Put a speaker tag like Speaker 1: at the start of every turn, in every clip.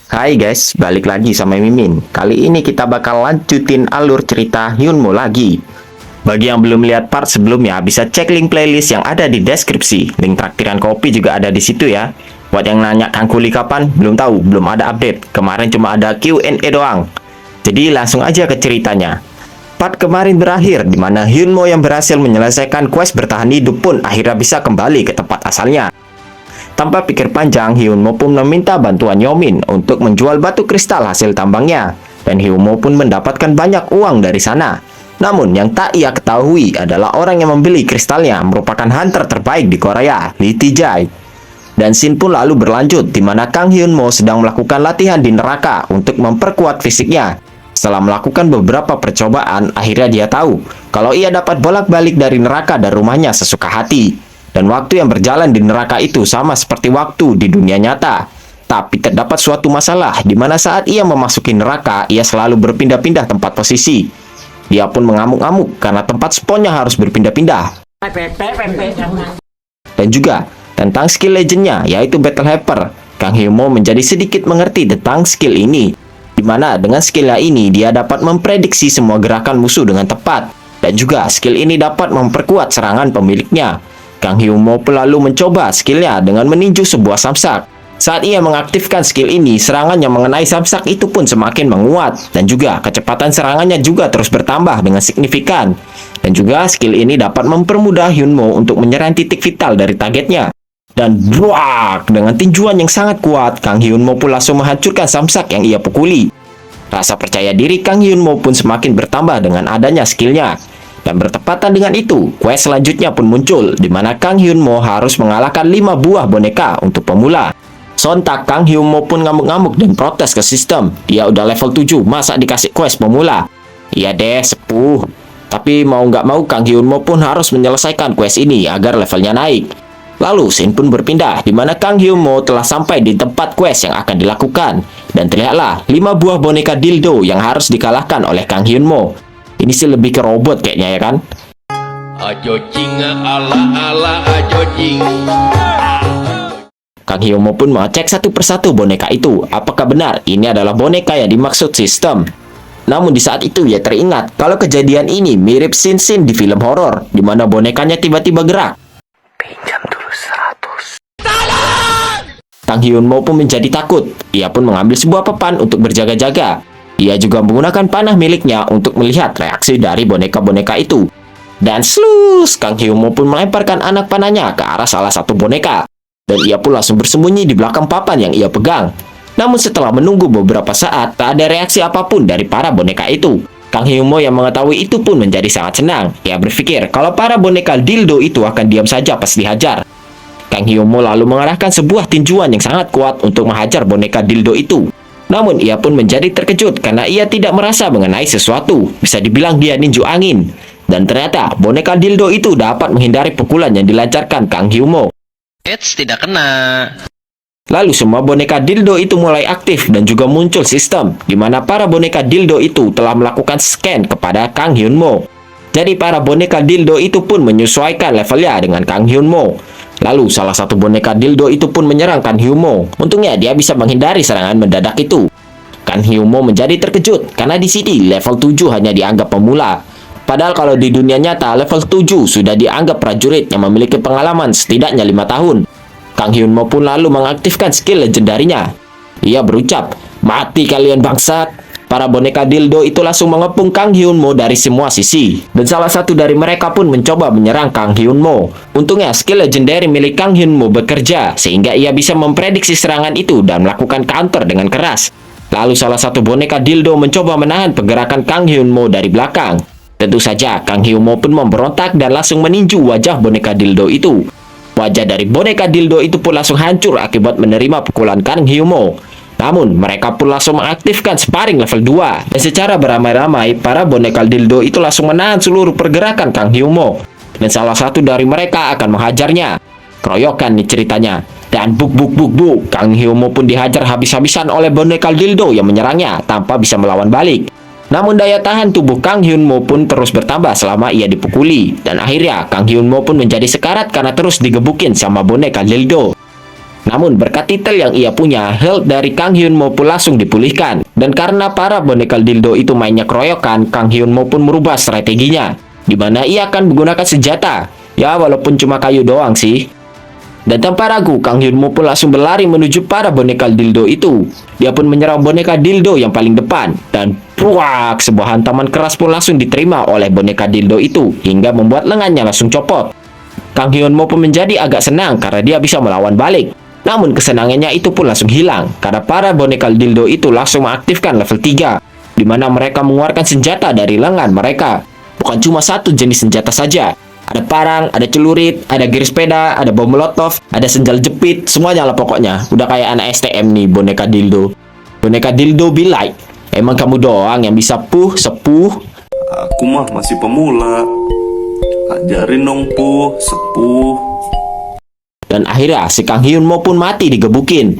Speaker 1: Hai guys, balik lagi sama Mimin. Kali ini kita bakal lanjutin alur cerita Hyunmo lagi. Bagi yang belum lihat part sebelumnya, bisa cek link playlist yang ada di deskripsi. Link traktiran kopi juga ada di situ ya. Buat yang nanya Kang Kuli kapan, belum tahu, belum ada update. Kemarin cuma ada Q&A doang. Jadi langsung aja ke ceritanya. Part kemarin berakhir, di mana Hyunmo yang berhasil menyelesaikan quest bertahan hidup pun akhirnya bisa kembali ke tempat asalnya. Tanpa pikir panjang, Hyunmo pun meminta bantuan Yomin untuk menjual batu kristal hasil tambangnya. Dan Hyunmo pun mendapatkan banyak uang dari sana. Namun, yang tak ia ketahui adalah orang yang membeli kristalnya merupakan hunter terbaik di Korea, Lee Tae-jae. Dan scene pun lalu berlanjut, di mana Kang Hyunmo sedang melakukan latihan di neraka untuk memperkuat fisiknya. Setelah melakukan beberapa percobaan, akhirnya dia tahu kalau ia dapat bolak-balik dari neraka dan rumahnya sesuka hati. Dan waktu yang berjalan di neraka itu sama seperti waktu di dunia nyata. Tapi terdapat suatu masalah di mana saat ia memasuki neraka, ia selalu berpindah-pindah tempat posisi. Dia pun mengamuk-amuk karena tempat spawnnya harus berpindah-pindah. Dan juga tentang skill legendnya, yaitu Battle Hyper. Kang Hyunmo menjadi sedikit mengerti tentang skill ini. Di mana dengan skillnya ini, dia dapat memprediksi semua gerakan musuh dengan tepat. Dan juga skill ini dapat memperkuat serangan pemiliknya. Kang Hyunmo pun lalu mencoba skillnya dengan meninju sebuah samsak. Saat ia mengaktifkan skill ini, serangan yang mengenai samsak itu pun semakin menguat. Dan juga kecepatan serangannya juga terus bertambah dengan signifikan. Dan juga skill ini dapat mempermudah Hyunmo untuk menyerang titik vital dari targetnya. Dan bruak, dengan tinjuan yang sangat kuat, Kang Hyunmo pun langsung menghancurkan samsak yang ia pukuli. Rasa percaya diri Kang Hyunmo pun semakin bertambah dengan adanya skillnya. Dan bertepatan dengan itu, quest selanjutnya pun muncul, di mana Kang Hyunmo harus mengalahkan 5 buah boneka untuk pemula. Sontak Kang Hyunmo pun ngamuk-ngamuk dan protes ke sistem. Dia udah level 7, masa dikasih quest pemula? Iya deh, sepuh. Tapi mau nggak mau Kang Hyunmo pun harus menyelesaikan quest ini agar levelnya naik. Lalu scene pun berpindah, di mana Kang Hyunmo telah sampai di tempat quest yang akan dilakukan. Dan terlihatlah 5 buah boneka dildo yang harus dikalahkan oleh Kang Hyunmo. Ini sih lebih ke robot kayaknya ya kan?
Speaker 2: Ajojing ala ala ajojing.
Speaker 1: Kang Hyunmo pun mengecek satu persatu boneka itu. Apakah benar ini adalah boneka yang dimaksud sistem? Namun di saat itu ia teringat kalau kejadian ini mirip scene-scene di film horor, di mana bonekanya tiba-tiba gerak. Pinjam dulu 100. Kang Hyunmo pun menjadi takut. Ia pun mengambil sebuah papan untuk berjaga-jaga. Ia juga menggunakan panah miliknya untuk melihat reaksi dari boneka-boneka itu. Dan slus, Kang Hyunmo pun melemparkan anak panahnya ke arah salah satu boneka. Dan ia pun langsung bersembunyi di belakang papan yang ia pegang. Namun setelah menunggu beberapa saat, tak ada reaksi apapun dari para boneka itu. Kang Hyunmo yang mengetahui itu pun menjadi sangat senang. Ia berpikir kalau para boneka dildo itu akan diam saja pas dihajar. Kang Hyunmo lalu mengarahkan sebuah tinjuan yang sangat kuat untuk menghajar boneka dildo itu. Namun ia pun menjadi terkejut karena ia tidak merasa mengenai sesuatu. Bisa dibilang dia ninju angin. Dan ternyata boneka dildo itu dapat menghindari pukulan yang dilancarkan Kang Hyunmo.
Speaker 2: Eits, tidak kena.
Speaker 1: Lalu semua boneka dildo itu mulai aktif dan juga muncul sistem di mana para boneka dildo itu telah melakukan scan kepada Kang Hyunmo. Jadi para boneka dildo itu pun menyesuaikan levelnya dengan Kang Hyunmo. Lalu salah satu boneka dildo itu pun menyerang Kang Hyunmo. Untungnya dia bisa menghindari serangan mendadak itu. Kang Hyunmo menjadi terkejut karena di sini level 7 hanya dianggap pemula. Padahal kalau di dunia nyata level 7 sudah dianggap prajurit yang memiliki pengalaman setidaknya 5 tahun. Kang Hyunmo pun lalu mengaktifkan skill legendarinya. Ia berucap, "Mati kalian bangsat." Para boneka dildo itu langsung mengepung Kang Hyunmo dari semua sisi. Dan salah satu dari mereka pun mencoba menyerang Kang Hyunmo. Untungnya skill legendary milik Kang Hyunmo bekerja, sehingga ia bisa memprediksi serangan itu dan melakukan counter dengan keras. Lalu salah satu boneka dildo mencoba menahan pergerakan Kang Hyunmo dari belakang. Tentu saja Kang Hyunmo pun memberontak dan langsung meninju wajah boneka dildo itu. Wajah dari boneka dildo itu pun langsung hancur akibat menerima pukulan Kang Hyunmo. Namun, mereka pun langsung mengaktifkan sparring level 2. Dan secara beramai-ramai, para boneka dildo itu langsung menahan seluruh pergerakan Kang Hyunmo. Dan salah satu dari mereka akan menghajarnya. Keroyokan nih ceritanya. Dan buk, Kang Hyunmo pun dihajar habis-habisan oleh boneka dildo yang menyerangnya tanpa bisa melawan balik. Namun daya tahan tubuh Kang Hyunmo pun terus bertambah selama ia dipukuli. Dan akhirnya, Kang Hyunmo pun menjadi sekarat karena terus digebukin sama boneka dildo. Namun berkat titel yang ia punya, health dari Kang Hyun Mo pun langsung dipulihkan. Dan karena para boneka dildo itu mainnya keroyokan, Kang Hyun Mo pun merubah strateginya, di mana ia akan menggunakan senjata. Ya, walaupun cuma kayu doang sih. Dan tanpa ragu, Kang Hyun Mo pun langsung berlari menuju para boneka dildo itu. Dia pun menyerang boneka dildo yang paling depan. Dan puak, sebuah hantaman keras pun langsung diterima oleh boneka dildo itu, hingga membuat lengannya langsung copot. Kang Hyun Mo pun menjadi agak senang karena dia bisa melawan balik. Namun kesenangannya itu pun langsung hilang, karena para boneka dildo itu langsung mengaktifkan level 3, di mana mereka mengeluarkan senjata dari lengan mereka. Bukan cuma satu jenis senjata saja. Ada parang, ada celurit, ada gear sepeda, ada bom molotov, ada senjal jepit, semuanya lah pokoknya. Udah kayak anak STM nih, boneka dildo. Boneka dildo be like, emang kamu doang yang bisa sepuh?
Speaker 3: Aku mah masih pemula. Ajarin dong sepuh.
Speaker 1: Dan akhirnya si Kang Hyun Mo pun mati digebukin.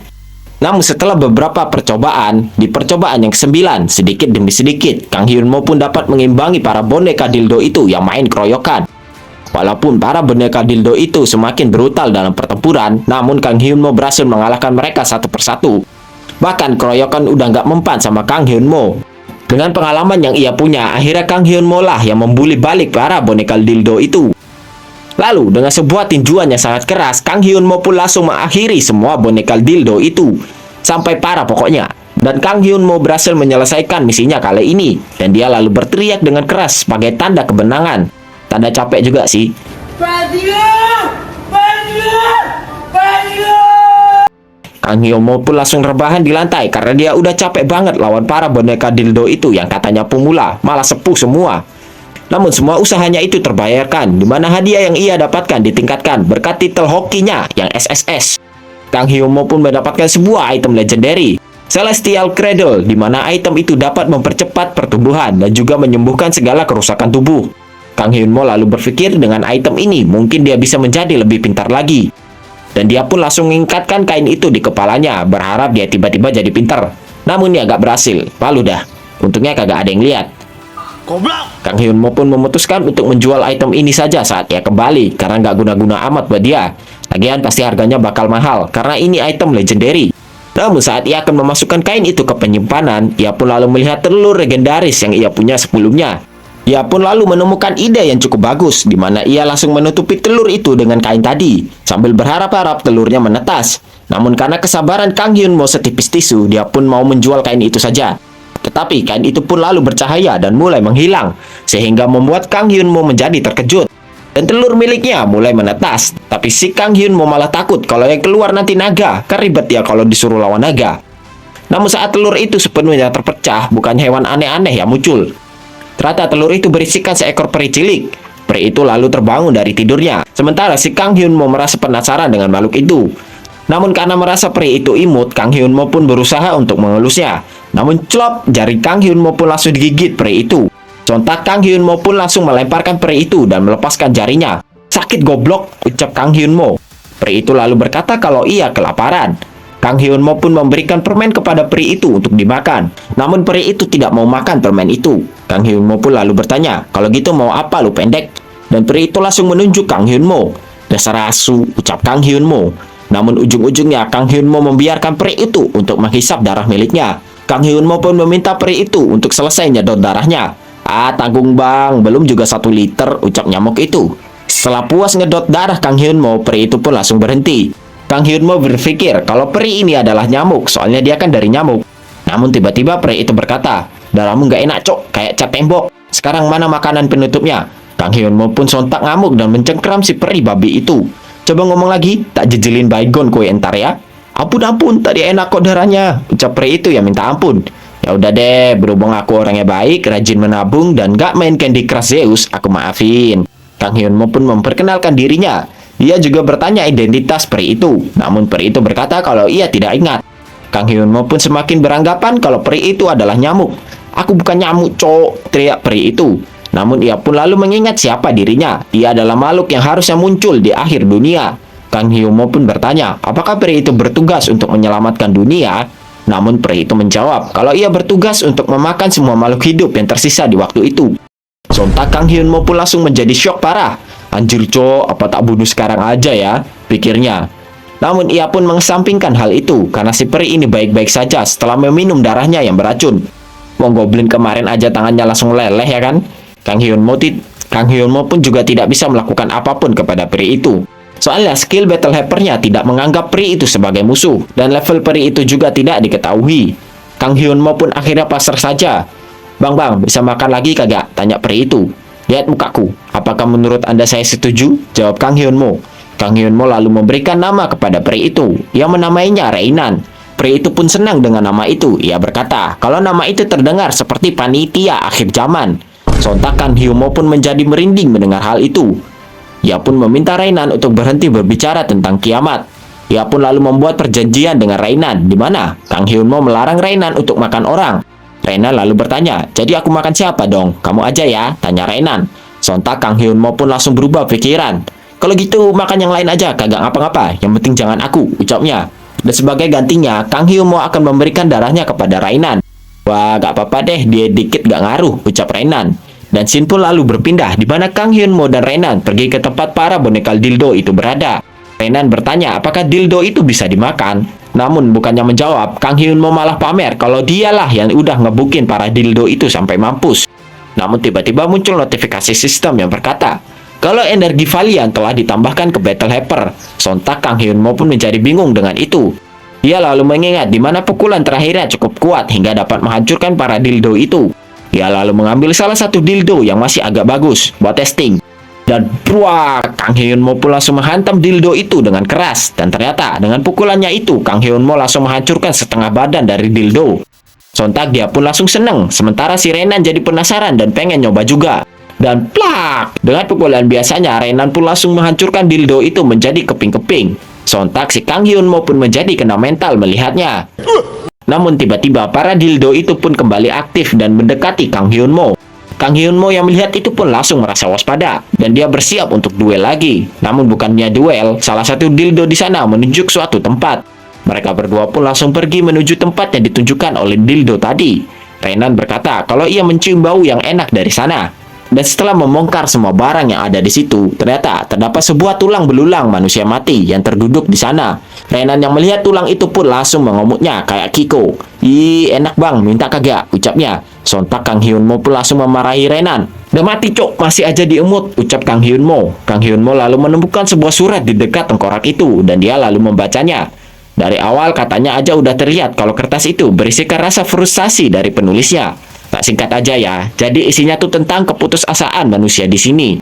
Speaker 1: Namun setelah beberapa percobaan, di percobaan yang ke-9, sedikit demi sedikit, Kang Hyun Mo pun dapat mengimbangi para boneka dildo itu yang main keroyokan. Walaupun para boneka dildo itu semakin brutal dalam pertempuran, namun Kang Hyun Mo berhasil mengalahkan mereka satu persatu. Bahkan keroyokan udah nggak mempan sama Kang Hyun Mo. Dengan pengalaman yang ia punya, akhirnya Kang Hyun Mo lah yang membuli balik para boneka dildo itu. Lalu, dengan sebuah tinjuan yang sangat keras, Kang Hyun Mo pun langsung mengakhiri semua boneka dildo itu. Sampai parah pokoknya. Dan Kang Hyun Mo berhasil menyelesaikan misinya kali ini. Dan dia lalu berteriak dengan keras sebagai tanda kemenangan. Tanda capek juga sih. Kang Hyun Mo pun langsung rebahan di lantai karena dia udah capek banget lawan para boneka dildo itu yang katanya pemula, malah sepuh semua. Namun semua usahanya itu terbayarkan, di mana hadiah yang ia dapatkan ditingkatkan berkat titel hokinya yang SSS. Kang Hyun Mo pun mendapatkan sebuah item legendary, Celestial Cradle, di mana item itu dapat mempercepat pertumbuhan dan juga menyembuhkan segala kerusakan tubuh. Kang Hyun Mo lalu berpikir dengan item ini mungkin dia bisa menjadi lebih pintar lagi. Dan dia pun langsung mengikatkan kain itu di kepalanya, berharap dia tiba-tiba jadi pintar. Namun dia gak berhasil, lalu dah, untungnya kagak ada yang lihat. Kang Hyun Mo pun memutuskan untuk menjual item ini saja saat ia kembali, karena nggak guna-guna amat buat dia. Lagian pasti harganya bakal mahal, karena ini item legendary. Namun saat ia akan memasukkan kain itu ke penyimpanan, ia pun lalu melihat telur legendaris yang ia punya sebelumnya. Ia pun lalu menemukan ide yang cukup bagus, di mana ia langsung menutupi telur itu dengan kain tadi, sambil berharap-harap telurnya menetas. Namun karena kesabaran Kang Hyun Mo setipis tisu, dia pun mau menjual kain itu saja. Tetapi kain itu pun lalu bercahaya dan mulai menghilang, sehingga membuat Kang Hyun Mo menjadi terkejut. Dan telur miliknya mulai menetas. Tapi si Kang Hyun Mo malah takut kalau yang keluar nanti naga, kan ribet ya kalau disuruh lawan naga. Namun saat telur itu sepenuhnya terpecah, bukan hewan aneh-aneh yang muncul. Ternyata telur itu berisikan seekor peri cilik. Peri itu lalu terbangun dari tidurnya. Sementara si Kang Hyun Mo merasa penasaran dengan makhluk itu. Namun karena merasa peri itu imut, Kang Hyun Mo pun berusaha untuk mengelusnya. Namun clop, jari Kang Hyun Mo pun langsung digigit peri itu. Sontak Kang Hyun Mo pun langsung melemparkan peri itu dan melepaskan jarinya. Sakit goblok, ucap Kang Hyun Mo. Peri itu lalu berkata kalau ia kelaparan. Kang Hyun Mo pun memberikan permen kepada peri itu untuk dimakan. Namun peri itu tidak mau makan permen itu. Kang Hyun Mo pun lalu bertanya, kalau gitu mau apa lu pendek? Dan peri itu langsung menunjuk Kang Hyun Mo. Dasar asu, ucap Kang Hyun Mo. Namun ujung-ujungnya Kang Hyun Mo membiarkan peri itu untuk menghisap darah miliknya. Kang Hyun Mo pun meminta peri itu untuk selesai nyedot darahnya. Ah, tanggung bang, belum juga 1 liter, ucap nyamuk itu. Setelah puas ngedot darah Kang Hyun Mo, peri itu pun langsung berhenti. Kang Hyun Mo berpikir kalau peri ini adalah nyamuk, soalnya dia kan dari nyamuk. Namun tiba-tiba peri itu berkata, darahmu nggak enak cok, kayak cat tembok. Sekarang mana makanan penutupnya? Kang Hyun Mo pun sontak ngamuk dan mencengkram si peri babi itu. Coba ngomong lagi, tak jejelin baygon kowe entar ya. Ampun, tadi enak kok darahnya, ucap peri itu yang minta ampun. Ya udah deh, berhubung aku orangnya baik, rajin menabung, dan gak main Candy Crush Zeus, aku maafin. Kang Hyun Mo pun memperkenalkan dirinya. Dia juga bertanya identitas peri itu, namun peri itu berkata kalau ia tidak ingat. Kang Hyun Mo pun semakin beranggapan kalau peri itu adalah nyamuk. Aku bukan nyamuk, cok, teriak peri itu. Namun ia pun lalu mengingat siapa dirinya. Dia adalah makhluk yang harusnya muncul di akhir dunia. Kang Hyun Mo pun bertanya, apakah peri itu bertugas untuk menyelamatkan dunia? Namun peri itu menjawab, kalau ia bertugas untuk memakan semua makhluk hidup yang tersisa di waktu itu. Sontak Kang Hyun Mo pun langsung menjadi syok parah. Anjir cok, apa tak bunuh sekarang aja ya? Pikirnya. Namun ia pun mengesampingkan hal itu karena si peri ini baik-baik saja setelah meminum darahnya yang beracun. Wong Goblin kemarin aja tangannya langsung leleh ya kan? Kang Hyun Mo pun juga tidak bisa melakukan apapun kepada peri itu. Soalnya skill Battle Hyper-nya tidak menganggap peri itu sebagai musuh dan level peri itu juga tidak diketahui. Kang Hyun Mo pun akhirnya pasrah saja. Bang, bisa makan lagi kagak? Tanya peri itu. Lihat mukaku, apakah menurut Anda saya setuju? Jawab Kang Hyun Mo. Kang Hyun Mo lalu memberikan nama kepada peri itu. Ia menamainya Reinan. Peri itu pun senang dengan nama itu. Ia berkata, kalau nama itu terdengar seperti panitia akhir zaman. Sontak Kang Hyun Mo pun menjadi merinding mendengar hal itu. Ia pun meminta Reinan untuk berhenti berbicara tentang kiamat. Ia pun lalu membuat perjanjian dengan Reinan, di mana Kang Hyun Mo melarang Reinan untuk makan orang. Reinan lalu bertanya, jadi aku makan siapa dong? Kamu aja ya? Tanya Reinan. Sontak Kang Hyun Mo pun langsung berubah pikiran. Kalau gitu makan yang lain aja, kagak ngapa-ngapa. Yang penting jangan aku, ucapnya. Dan sebagai gantinya, Kang Hyun Mo akan memberikan darahnya kepada Reinan. Wah, gak apa-apa deh, dia dikit gak ngaruh, ucap Reinan. Dan scene pun lalu berpindah, di mana Kang Hyun Mo dan Reinan pergi ke tempat para boneka dildo itu berada. Reinan bertanya apakah dildo itu bisa dimakan. Namun bukannya menjawab, Kang Hyun Mo malah pamer kalau dialah yang udah ngebukin para dildo itu sampai mampus. Namun tiba-tiba muncul notifikasi sistem yang berkata, kalau energi Valiant telah ditambahkan ke Battle Hyper. Sontak Kang Hyun Mo pun menjadi bingung dengan itu. Ia lalu mengingat di mana pukulan terakhirnya cukup kuat hingga dapat menghancurkan para dildo itu. Ia lalu mengambil salah satu dildo yang masih agak bagus buat testing. Dan pruak, Kang Hyun Mo pun langsung menghantam dildo itu dengan keras. Dan ternyata dengan pukulannya itu, Kang Hyun Mo langsung menghancurkan setengah badan dari dildo. Sontak dia pun langsung seneng, sementara si Reinan jadi penasaran dan pengen nyoba juga. Dan plak, dengan pukulan biasanya, Reinan pun langsung menghancurkan dildo itu menjadi keping-keping. Sontak si Kang Hyun Mo pun menjadi kena mental melihatnya. Namun tiba-tiba para dildo itu pun kembali aktif dan mendekati Kang Hyun Mo. Kang Hyun Mo yang melihat itu pun langsung merasa waspada dan dia bersiap untuk duel lagi. Namun bukannya duel, salah satu dildo di sana menunjuk suatu tempat. Mereka berdua pun langsung pergi menuju tempat yang ditunjukkan oleh dildo tadi. Reinan berkata kalau ia mencium bau yang enak dari sana. Dan setelah membongkar semua barang yang ada di situ, ternyata terdapat sebuah tulang belulang manusia mati yang terduduk di sana. Reinan yang melihat tulang itu pun langsung mengomotnya kayak Kiko. Ih, enak bang, minta kagak, ucapnya. Sontak Kang Hyun Mo pun langsung memarahi Reinan. Udah mati cok, masih aja diemut, ucap Kang Hyun Mo. Kang Hyun Mo lalu menemukan sebuah surat di dekat tengkorak itu dan dia lalu membacanya. Dari awal katanya aja udah terlihat kalau kertas itu berisikan rasa frustasi dari penulisnya. Tak singkat aja ya, jadi isinya tuh tentang keputusasaan manusia di sini.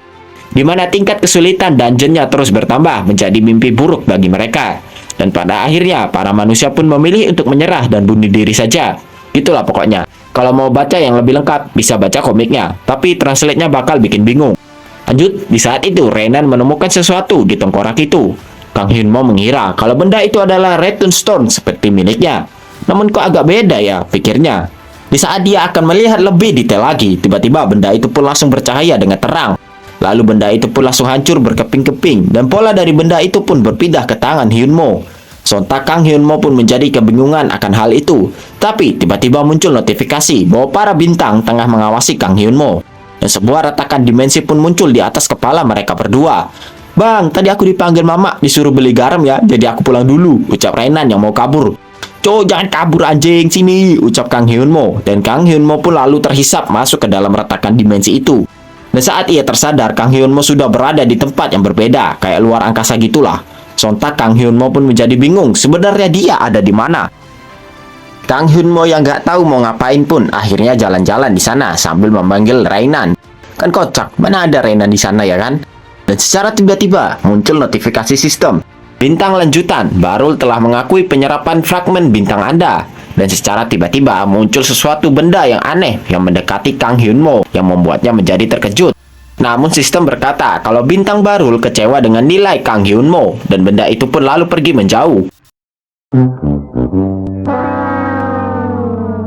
Speaker 1: Di mana tingkat kesulitan dungeonnya terus bertambah menjadi mimpi buruk bagi mereka. Dan pada akhirnya, para manusia pun memilih untuk menyerah dan bunuh diri saja. Itulah pokoknya. Kalau mau baca yang lebih lengkap, bisa baca komiknya. Tapi translate-nya bakal bikin bingung. Lanjut, di saat itu, Reinan menemukan sesuatu di tengkorak itu. Kang Hyun Mo mengira kalau benda itu adalah Return Stone seperti miliknya. Namun kok agak beda ya, pikirnya. Di saat dia akan melihat lebih detail lagi, tiba-tiba benda itu pun langsung bercahaya dengan terang. Lalu benda itu pun langsung hancur berkeping-keping, dan pola dari benda itu pun berpindah ke tangan Hyun Mo. Sontak Kang Hyun Mo pun menjadi kebingungan akan hal itu. Tapi tiba-tiba muncul notifikasi bahwa para bintang tengah mengawasi Kang Hyun Mo. Dan sebuah retakan dimensi pun muncul di atas kepala mereka berdua. Bang, tadi aku dipanggil mama, disuruh beli garam ya, jadi aku pulang dulu, ucap Reinan yang mau kabur. Cok, jangan kabur anjing, sini, ucap Kang Hyun Mo. Dan Kang Hyun Mo pun lalu terhisap masuk ke dalam retakan dimensi itu. Dan saat ia tersadar, Kang Hyun Mo sudah berada di tempat yang berbeda, kayak luar angkasa gitulah. Sontak Kang Hyun Mo pun menjadi bingung, sebenarnya dia ada di mana. Kang Hyun Mo yang gak tahu mau ngapain pun akhirnya jalan-jalan di sana sambil memanggil Reinan. Kan kocak, mana ada Reinan di sana ya kan? Dan secara tiba-tiba muncul notifikasi sistem. Bintang lanjutan, Barul telah mengakui penyerapan fragmen bintang Anda. Dan secara tiba-tiba muncul sesuatu benda yang aneh yang mendekati Kang Hyun Mo yang membuatnya menjadi terkejut. Namun sistem berkata kalau bintang Barul kecewa dengan nilai Kang Hyun Mo dan benda itu pun lalu pergi menjauh.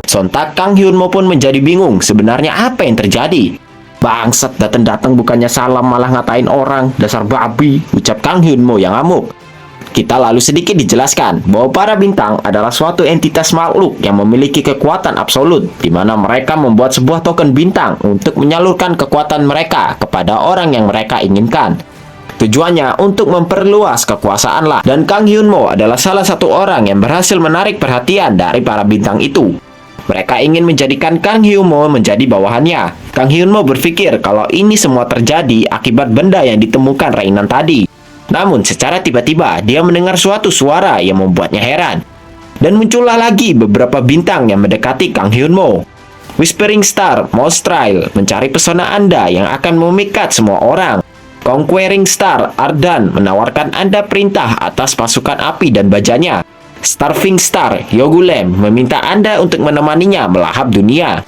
Speaker 1: Sontak Kang Hyun Mo pun menjadi bingung sebenarnya apa yang terjadi. Bangsat, datang-datang bukannya salam malah ngatain orang, dasar babi, ucap Kang Hyun Mo yang ngamuk. Kita lalu sedikit dijelaskan bahwa para bintang adalah suatu entitas makhluk yang memiliki kekuatan absolut, di mana mereka membuat sebuah token bintang untuk menyalurkan kekuatan mereka kepada orang yang mereka inginkan. Tujuannya untuk memperluas kekuasaan lah. Dan Kang Hyun-mo adalah salah satu orang yang berhasil menarik perhatian dari para bintang itu. Mereka ingin menjadikan Kang Hyun-mo menjadi bawahannya. Kang Hyun-mo berpikir kalau ini semua terjadi akibat benda yang ditemukan Rainan tadi. Namun secara tiba-tiba dia mendengar suatu suara yang membuatnya heran. Dan muncullah lagi beberapa bintang yang mendekati Kang Hyun-mo. Whispering Star, Mostrail, mencari pesona Anda yang akan memikat semua orang. Conquering Star, Ardan, menawarkan Anda perintah atas pasukan api dan bajanya. Starving Star, Yogulem, meminta Anda untuk menemaninya melahap dunia.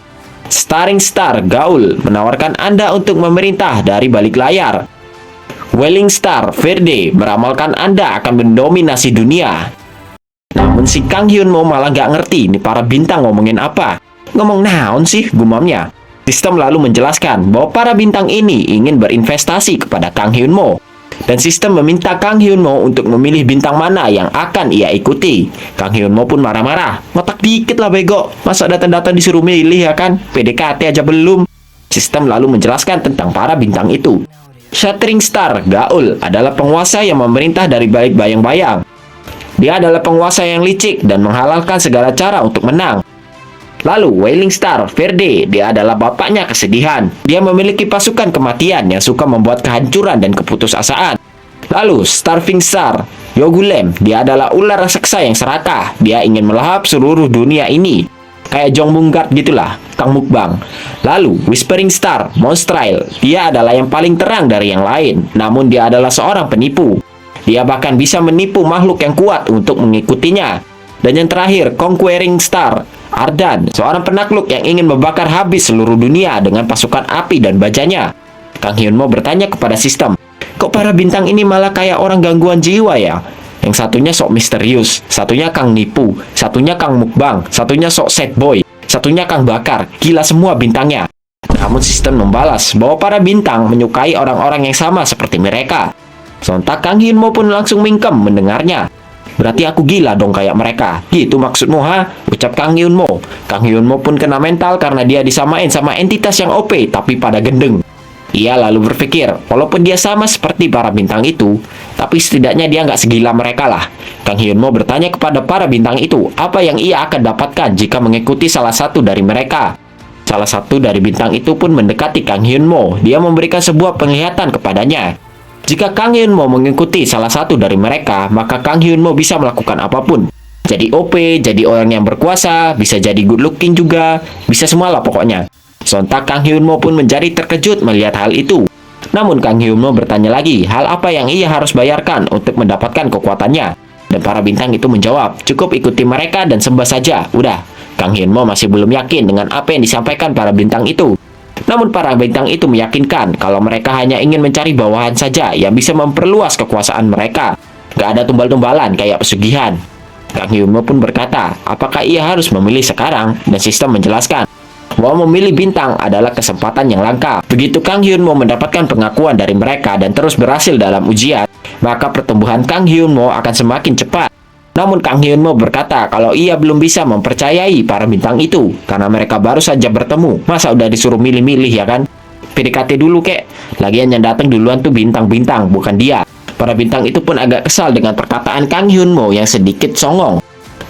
Speaker 1: Staring Star, Gaul, menawarkan Anda untuk memerintah dari balik layar. Wailing Star, Verde, meramalkan Anda akan mendominasi dunia. Namun si Kang Hyun-mo malah gak ngerti nih para bintang ngomongin apa. Ngomong naon sih, gumamnya. Sistem lalu menjelaskan bahwa para bintang ini ingin berinvestasi kepada Kang Hyun-mo. Dan sistem meminta Kang Hyun-mo untuk memilih bintang mana yang akan ia ikuti. Kang Hyun-mo pun marah-marah. Ngotak dikit lah bego. Masa datang-datang disuruh milih ya kan? PDKT aja belum. Sistem lalu menjelaskan tentang para bintang itu. Shattering Star, Gaul, adalah penguasa yang memerintah dari balik bayang-bayang. Dia adalah penguasa yang licik dan menghalalkan segala cara untuk menang. Lalu, Wailing Star, Verde, dia adalah bapaknya kesedihan. Dia memiliki pasukan kematian yang suka membuat kehancuran dan keputusasaan. Lalu, Starving Star, Yogulem, dia adalah ular raksasa yang serakah. Dia ingin melahap seluruh dunia ini. Kayak Jong Munggard gitulah, Kang Mukbang. Lalu, Whispering Star, Mostrail, dia adalah yang paling terang dari yang lain. Namun dia adalah seorang penipu. Dia bahkan bisa menipu makhluk yang kuat untuk mengikutinya. Dan yang terakhir, Conquering Star, Ardan, seorang penakluk yang ingin membakar habis seluruh dunia dengan pasukan api dan bajanya. Kang Hyun-mo bertanya kepada sistem, kok para bintang ini malah kayak orang gangguan jiwa ya? Yang satunya sok misterius, satunya Kang nipu, satunya Kang mukbang, satunya sok sad boy, satunya Kang bakar. Gila semua bintangnya. Namun sistem membalas bahwa para bintang menyukai orang-orang yang sama seperti mereka. Sontak Kang Hyun-mo pun langsung mingkem mendengarnya. Berarti aku gila dong kayak mereka. Gitu maksudmu ha? Ucap Kang Hyun-mo. Kang Hyun-mo pun kena mental karena dia disamain sama entitas yang OP tapi pada gendeng. Ia lalu berpikir, walaupun dia sama seperti para bintang itu, tapi setidaknya dia nggak segila mereka lah. Kang Hyun-mo bertanya kepada para bintang itu, apa yang ia akan dapatkan jika mengikuti salah satu dari mereka. Salah satu dari bintang itu pun mendekati Kang Hyun-mo. Dia memberikan sebuah penglihatan kepadanya. Jika Kang Hyun-mo mengikuti salah satu dari mereka, maka Kang Hyun-mo bisa melakukan apapun. Jadi OP, jadi orang yang berkuasa, bisa jadi good looking juga, bisa semua lah pokoknya. Sontak Kang Hyun-mo pun menjadi terkejut melihat hal itu. Namun Kang Hyun-mo bertanya lagi, hal apa yang ia harus bayarkan untuk mendapatkan kekuatannya? Dan para bintang itu menjawab, cukup ikuti mereka dan sembah saja, udah. Kang Hyun-mo masih belum yakin dengan apa yang disampaikan para bintang itu. Namun para bintang itu meyakinkan kalau mereka hanya ingin mencari bawahan saja yang bisa memperluas kekuasaan mereka. Gak ada tumbal-tumbalan kayak pesugihan. Kang Hyun-mo pun berkata, apakah ia harus memilih sekarang? Dan sistem menjelaskan bahwa memilih bintang adalah kesempatan yang langka. Begitu Kang Hyun-mo mendapatkan pengakuan dari mereka dan terus berhasil dalam ujian, maka pertumbuhan Kang Hyun-mo akan semakin cepat. Namun Kang Hyun-mo berkata kalau ia belum bisa mempercayai para bintang itu karena mereka baru saja bertemu. Masa udah disuruh milih-milih ya kan? PDKT dulu kek. Lagian yang datang duluan tuh bintang-bintang, bukan dia. Para bintang itu pun agak kesal dengan perkataan Kang Hyun-mo yang sedikit songong.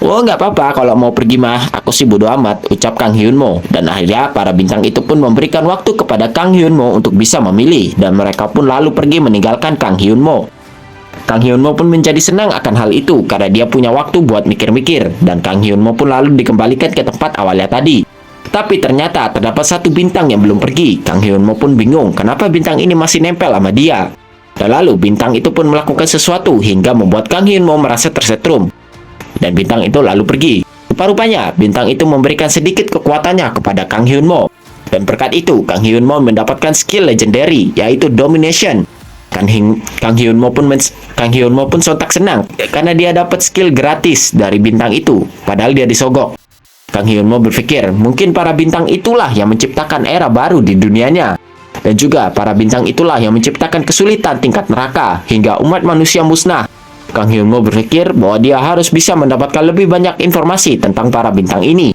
Speaker 1: Oh nggak apa-apa kalau mau pergi mah, aku sih bodo amat, ucap Kang Hyun-mo. Dan akhirnya para bintang itu pun memberikan waktu kepada Kang Hyun-mo untuk bisa memilih. Dan mereka pun lalu pergi meninggalkan Kang Hyun-mo. Kang Hyun-mo pun menjadi senang akan hal itu karena dia punya waktu buat mikir-mikir. Dan Kang Hyun-mo pun lalu dikembalikan ke tempat awalnya tadi. Tapi ternyata terdapat satu bintang yang belum pergi. Kang Hyun-mo pun bingung kenapa bintang ini masih nempel sama dia. Dan lalu bintang itu pun melakukan sesuatu hingga membuat Kang Hyun-mo merasa tersetrum. Dan bintang itu lalu pergi. Rupa-rupanya bintang itu memberikan sedikit kekuatannya kepada Kang Hyun-mo. Dan berkat itu Kang Hyun-mo mendapatkan skill legendary yaitu Domination. Kang Hyun-mo pun sontak senang karena dia dapat skill gratis dari bintang itu, padahal dia disogok. Kang Hyun-mo berpikir mungkin para bintang itulah yang menciptakan era baru di dunianya. Dan juga para bintang itulah yang menciptakan kesulitan tingkat neraka hingga umat manusia musnah. Kang Hyun-mo berpikir bahwa dia harus bisa mendapatkan lebih banyak informasi tentang para bintang ini.